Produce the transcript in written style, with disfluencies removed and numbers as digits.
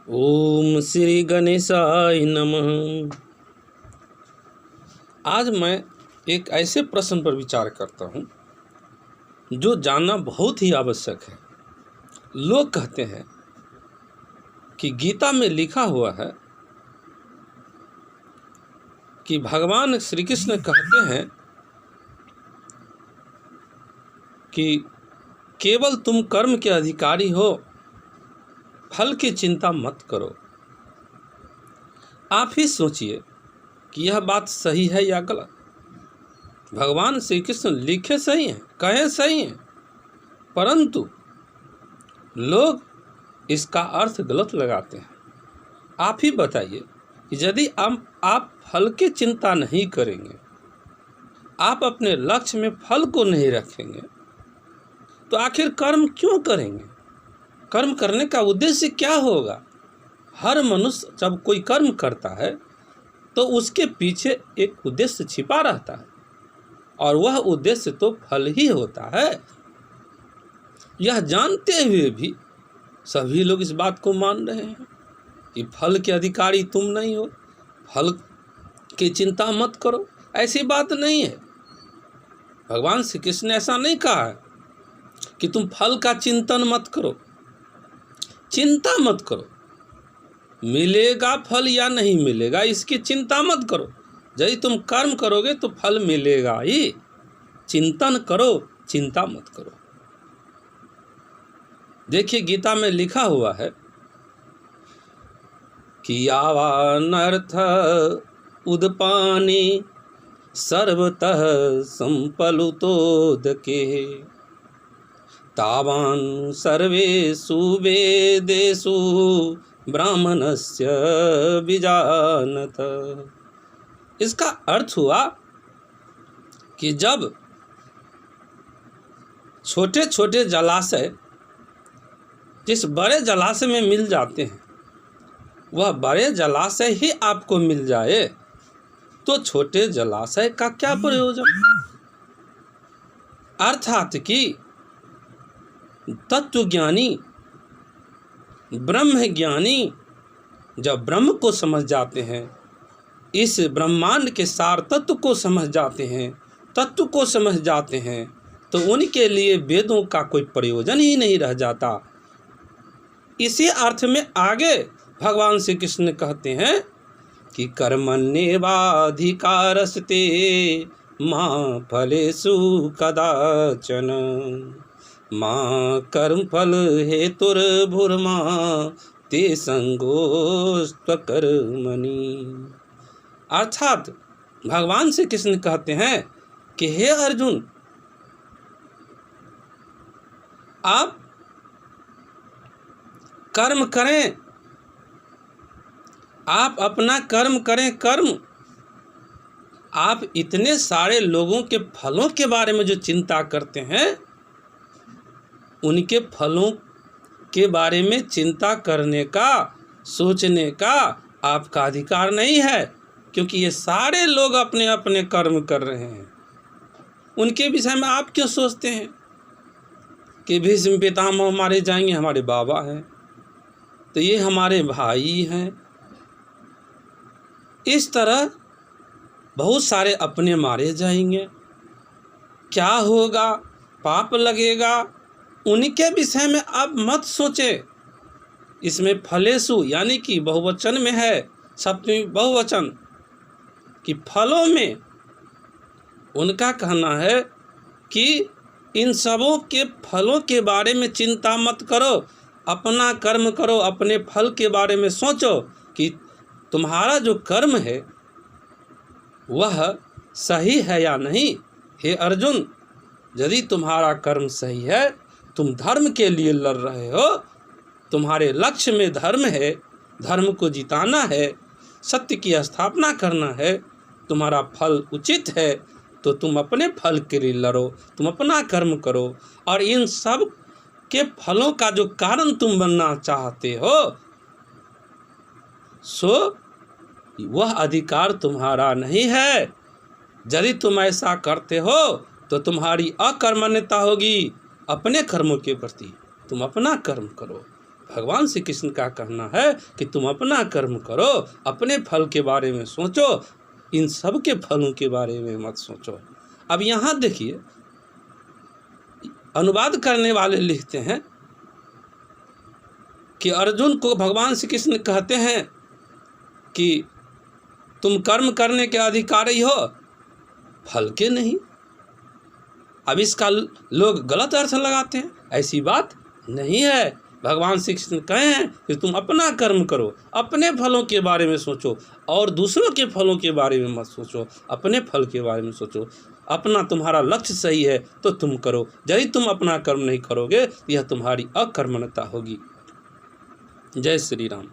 ओम श्री गणेशाय नमः। आज मैं एक ऐसे प्रश्न पर विचार करता हूँ जो जानना बहुत ही आवश्यक है। लोग कहते हैं कि गीता में लिखा हुआ है कि भगवान श्री कृष्ण कहते हैं कि केवल तुम कर्म के अधिकारी हो, फल की चिंता मत करो। आप ही सोचिए कि यह बात सही है या गलत। भगवान श्री कृष्ण लिखे सही हैं, कहे सही हैं, परंतु लोग इसका अर्थ गलत लगाते हैं। आप ही बताइए कि यदि आप फल की चिंता नहीं करेंगे, आप अपने लक्ष्य में फल को नहीं रखेंगे, तो आखिर कर्म क्यों करेंगे? कर्म करने का उद्देश्य क्या होगा? हर मनुष्य जब कोई कर्म करता है तो उसके पीछे एक उद्देश्य छिपा रहता है, और वह उद्देश्य तो फल ही होता है। यह जानते हुए भी सभी लोग इस बात को मान रहे हैं कि फल के अधिकारी तुम नहीं हो, फल की चिंता मत करो। ऐसी बात नहीं है। भगवान श्री कृष्ण ने ऐसा नहीं कहा है कि तुम फल का चिंतन मत करो, चिंता मत करो, मिलेगा फल या नहीं मिलेगा इसकी चिंता मत करो। यदि तुम कर्म करोगे तो फल मिलेगा ही। चिंतन करो, चिंता मत करो। देखिए गीता में लिखा हुआ है कि यावानर्थ उदपानि सर्वतः संपलुतोदके तावान् सर्वेषु वेदेषु ब्राह्मणस्य विजानत। इसका अर्थ हुआ कि जब छोटे छोटे जलाशय जिस बड़े जलाशय में मिल जाते हैं, वह बड़े जलाशय ही आपको मिल जाए तो छोटे जलाशय का क्या प्रयोजन? अर्थात कि तत्वज्ञानी ब्रह्म ज्ञानी जब ब्रह्म को समझ जाते हैं, इस ब्रह्मांड के सार तत्व को समझ जाते हैं, तत्व को समझ जाते हैं, तो उनके लिए वेदों का कोई प्रयोजन ही नहीं रह जाता। इसी अर्थ में आगे भगवान श्री कृष्ण कहते हैं कि कर्मण्येवाधिकारस्ते मा फलेषु कदाचन मा कर्मफल हेतुर्भुर्मा ते संगोस्त्वकर्मणि। अर्थात भगवान श्री कृष्ण कहते हैं कि हे अर्जुन, आप कर्म करें, आप अपना कर्म करें। कर्म आप इतने सारे लोगों के फलों के बारे में जो चिंता करते हैं, उनके फलों के बारे में चिंता करने का, सोचने का आपका अधिकार नहीं है, क्योंकि ये सारे लोग अपने अपने कर्म कर रहे हैं। उनके विषय में आप क्यों सोचते हैं कि भीष्म पितामह हमारे जाएंगे, हमारे बाबा हैं, तो ये हमारे भाई हैं। इस तरह बहुत सारे अपने मारे जाएंगे, क्या होगा, पाप लगेगा, उनके विषय में आप मत सोचें। इसमें फलेषु यानी कि बहुवचन में है, सप्तमी बहुवचन कि फलों में उनका कहना है कि इन सबों के फलों के बारे में चिंता मत करो, अपना कर्म करो, अपने फल के बारे में सोचो कि तुम्हारा जो कर्म है वह सही है या नहीं। हे अर्जुन, यदि तुम्हारा कर्म सही है, तुम धर्म के लिए लड़ रहे हो, तुम्हारे लक्ष्य में धर्म है, धर्म को जिताना है, सत्य की स्थापना करना है, तुम्हारा फल उचित है, तो तुम अपने फल के लिए लड़ो, तुम अपना कर्म करो। और इन सब के फलों का जो कारण तुम बनना चाहते हो, सो वह अधिकार तुम्हारा नहीं है। यदि तुम ऐसा करते हो तो तुम्हारी अकर्मण्यता होगी अपने कर्मों के प्रति। तुम अपना कर्म करो। भगवान श्री कृष्ण का कहना है कि तुम अपना कर्म करो, अपने फल के बारे में सोचो, इन सब के फलों के बारे में मत सोचो। अब यहाँ देखिए, अनुवाद करने वाले लिखते हैं कि अर्जुन को भगवान श्री कृष्ण कहते हैं कि तुम कर्म करने के अधिकारी हो, फल के नहीं। अब इसका लोग गलत अर्थ लगाते हैं, ऐसी बात नहीं है। भगवान श्री कृष्ण कहे हैं कि तुम अपना कर्म करो, अपने फलों के बारे में सोचो और दूसरों के फलों के बारे में मत सोचो, अपने फल के बारे में सोचो। अपना तुम्हारा लक्ष्य सही है तो तुम करो, यदि तुम अपना कर्म नहीं करोगे यह तुम्हारी अकर्मण्यता होगी। जय श्री राम।